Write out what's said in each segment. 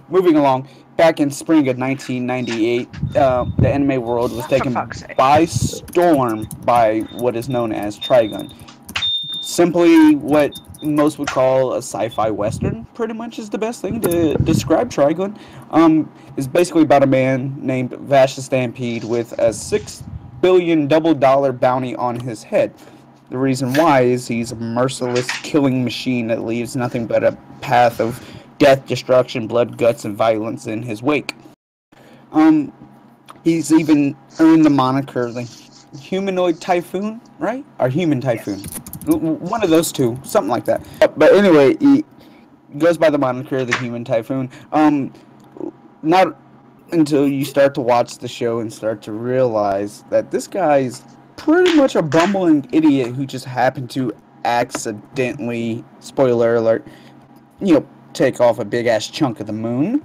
moving along. Back in spring of 1998, the anime world was For taken fuck's sake. by storm by what is known as Trigun. Simply what most would call a sci-fi western, pretty much is the best thing to describe Trigun. It's basically about a man named Vash the Stampede with a $6 billion double dollar bounty on his head. The reason why is he's a merciless killing machine that leaves nothing but a path of death, destruction, blood, guts, and violence in his wake. Um, he's even earned the moniker the humanoid typhoon, right? Or human typhoon. Yes. One of those two, something like that. But anyway, he goes by the moniker the human typhoon. Not until you start to watch the show and start to realize that this guy's pretty much a bumbling idiot who just happened to accidentally, spoiler alert, take off a big ass chunk of the moon.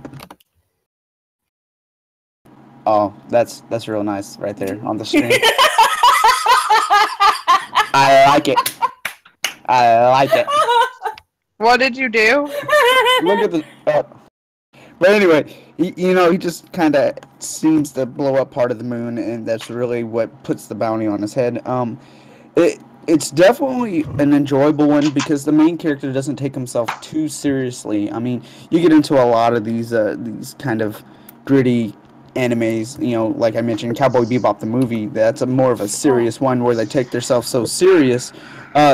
Oh, that's real nice right there on the screen. I like it. I like it. What did you do? Look at the. But anyway, he just kind of seems to blow up part of the moon, and that's really what puts the bounty on his head. It's definitely an enjoyable one because the main character doesn't take himself too seriously. I mean, you get into a lot of these kind of gritty animes, like I mentioned, Cowboy Bebop the movie. That's more of a serious one where they take themselves so serious.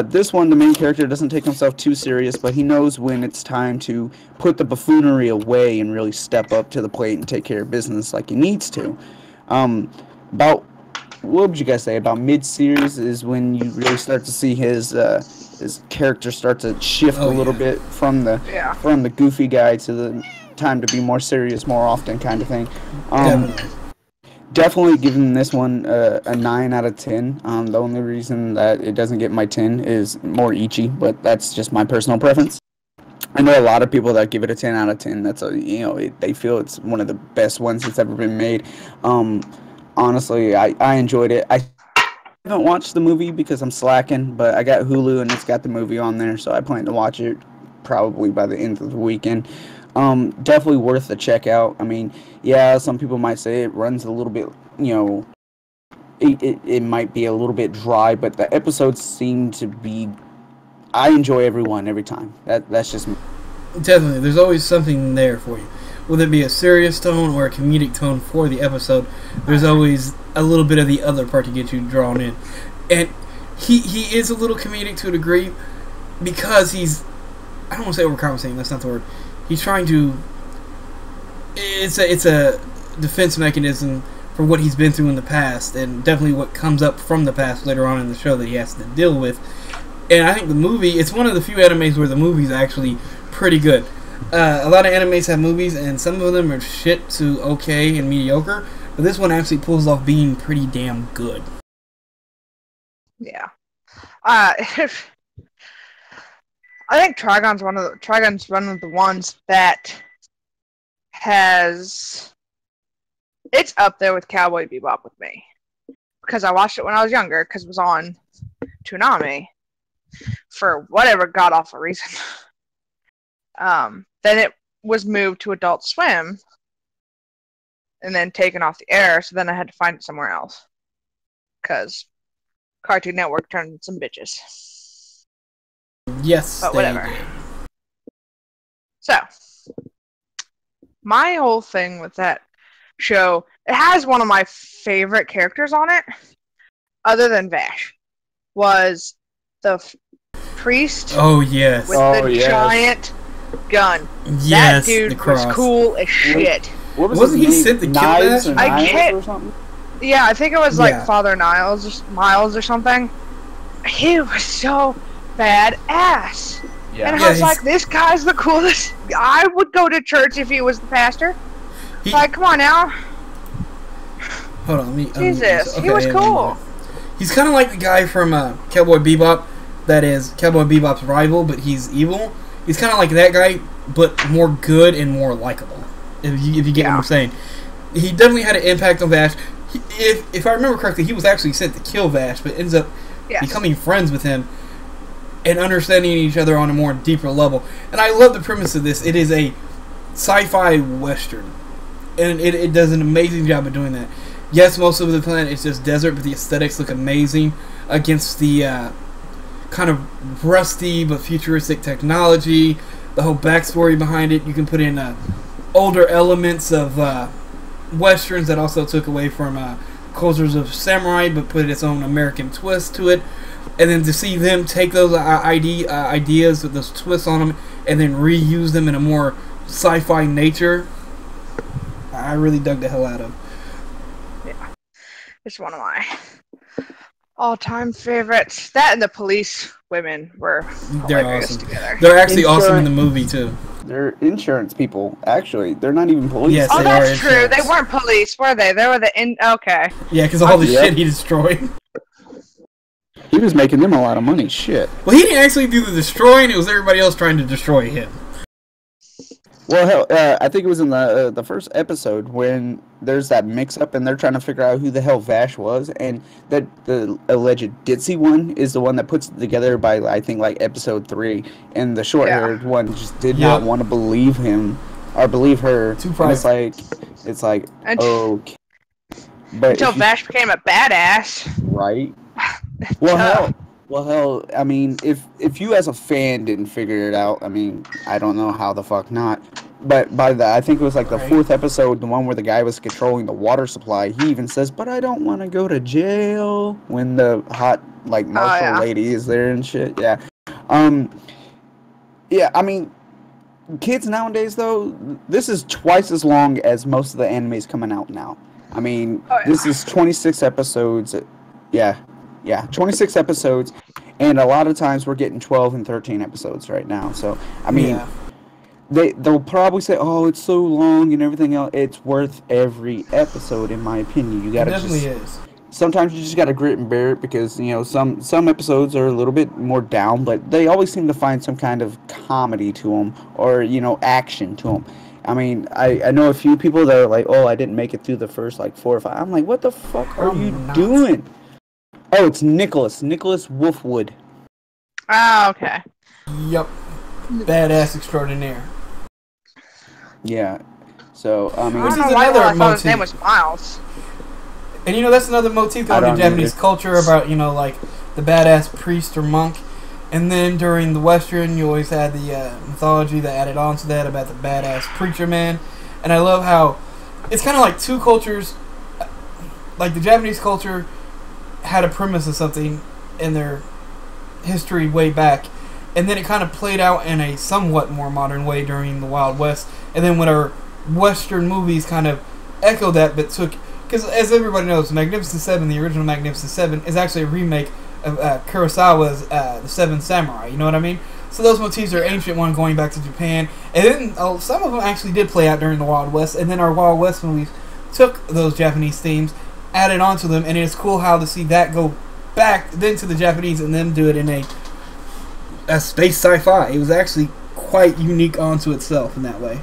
This one, the main character doesn't take himself too serious, but he knows when it's time to put the buffoonery away and really step up to the plate and take care of business like he needs to. What would you guys say about mid-series is when you really start to see his character start to shift a little bit from the goofy guy to the time to be more serious more often kind of thing. Definitely giving this one a 9 out of 10. The only reason that it doesn't get my 10 is more Ichi, but that's just my personal preference. I know a lot of people that give it a 10 out of 10. That's they feel it's one of the best ones that's ever been made. Honestly, I enjoyed it. I haven't watched the movie because I'm slacking, but I got Hulu and it's got the movie on there, so I plan to watch it probably by the end of the weekend. Definitely worth a check out. I mean, yeah, some people might say it runs a little bit, it might be a little bit dry, but the episodes seem to be, I enjoy every one every time. That's just me. Definitely, there's always something there for you. Whether it be a serious tone or a comedic tone for the episode, there's always a little bit of the other part to get you drawn in. And he is a little comedic to a degree because he's, I don't want to say overcompensating, that's not the word. He's trying to, it's a defense mechanism for what he's been through in the past, and definitely what comes up from the past later on in the show that he has to deal with. And I think the movie, it's one of the few animes where the movie's actually pretty good. A lot of animes have movies, and some of them are shit to okay and mediocre, but this one actually pulls off being pretty damn good. Yeah. I think Trigun's one of the ones that has, it's up there with Cowboy Bebop with me, because I watched it when I was younger because it was on Toonami for whatever god awful reason. Then it was moved to Adult Swim and then taken off the air, so then I had to find it somewhere else because Cartoon Network turned some bitches. Yes, but whatever. So, my whole thing with that show, it has one of my favorite characters on it, other than Vash, was the priest. Oh yes, with the giant gun. Yes, that dude was cool as shit. What was Wasn't he sent to kill Vash? I can't. Or something? Yeah, I think it was like Father Miles or something. He was so badass. Yeah. And I was like, this guy's the coolest. I would go to church if he was the pastor. Like, come on now. Hold on, let me. Jesus, he was cool. He's kind of like the guy from Cowboy Bebop, that is Cowboy Bebop's rival, but he's evil. He's kind of like that guy, but more good and more likable. If you get what I'm saying, he definitely had an impact on Vash. If I remember correctly, he was actually sent to kill Vash, but ends up becoming friends with him and understanding each other on a more deeper level. And I love the premise of this. It is a sci-fi western, and it does an amazing job of doing that. Yes, most of the planet is just desert, but the aesthetics look amazing against the kind of rusty but futuristic technology. The whole backstory behind it, you can put in older elements of westerns that also took away from cultures of samurai, but put its own American twist to it. And then to see them take those ideas with those twists on them and then reuse them in a more sci-fi nature, I really dug the hell out of. Yeah, it's one of my all-time favorites. That and the police women were hilarious awesome together. They're actually awesome in the movie too. They're insurance people, actually. They're not even police. Yes, Oh, they that's are true. insurance. They weren't police, were they? They were okay. Yeah, because all the Yep. shit he destroyed. He was making them a lot of money. Shit. Well, he didn't actually do the destroying. It was everybody else trying to destroy him. Well, hell, I think it was in the first episode when there's that mix-up and they're trying to figure out who the hell Vash was, and that the alleged Ditzy one is the one that puts it together by, I think, like episode 3, and the short-haired one just did not want to believe him or believe her. Too and it's like okay. But until Vash became a badass. Right. Well, hell. I mean, if you as a fan didn't figure it out, I mean, I don't know how the fuck not. But by I think it was like the 4th episode, the one where the guy was controlling the water supply. He even says, "But I don't want to go to jail." When the hot marshal lady is there and shit. Yeah. Yeah. I mean, kids nowadays though, this is twice as long as most of the animes coming out now. I mean, this is 26 episodes. Yeah, 26 episodes, and a lot of times we're getting 12 and 13 episodes right now. So, I mean, they'll probably say, "Oh, it's so long and everything else." It's worth every episode, in my opinion. You gotta sometimes you just gotta grit and bear it because some episodes are a little bit more down, but they always seem to find some kind of comedy to them or action to them. I mean, I know a few people that are like, "Oh, I didn't make it through the first 4 or 5." I'm like, "What the fuck are you doing?" Oh, it's Nicholas Wolfwood. Oh, okay. Yep. Badass extraordinaire. Yeah. So, I mean... I don't know why I thought his name was Miles. And that's another motif going in Japanese culture about, like the badass priest or monk. And then during the Western, you always had the mythology that added on to that about the badass preacher man. And I love how it's kind of like two cultures. Like the Japanese culture had a premise of something in their history way back, and then it kind of played out in a somewhat more modern way during the Wild West, and then when our Western movies kind of echoed that, but took, because as everybody knows, Magnificent Seven, the original Magnificent Seven, is actually a remake of Kurosawa's The Seven Samurai, you know what I mean? So those motifs are ancient one going back to Japan, and then some of them actually did play out during the Wild West, and then our Wild West movies took those Japanese themes, added onto them, and it's cool how to see that go back then to the Japanese and them do it in a space sci-fi. It was actually quite unique onto itself in that way.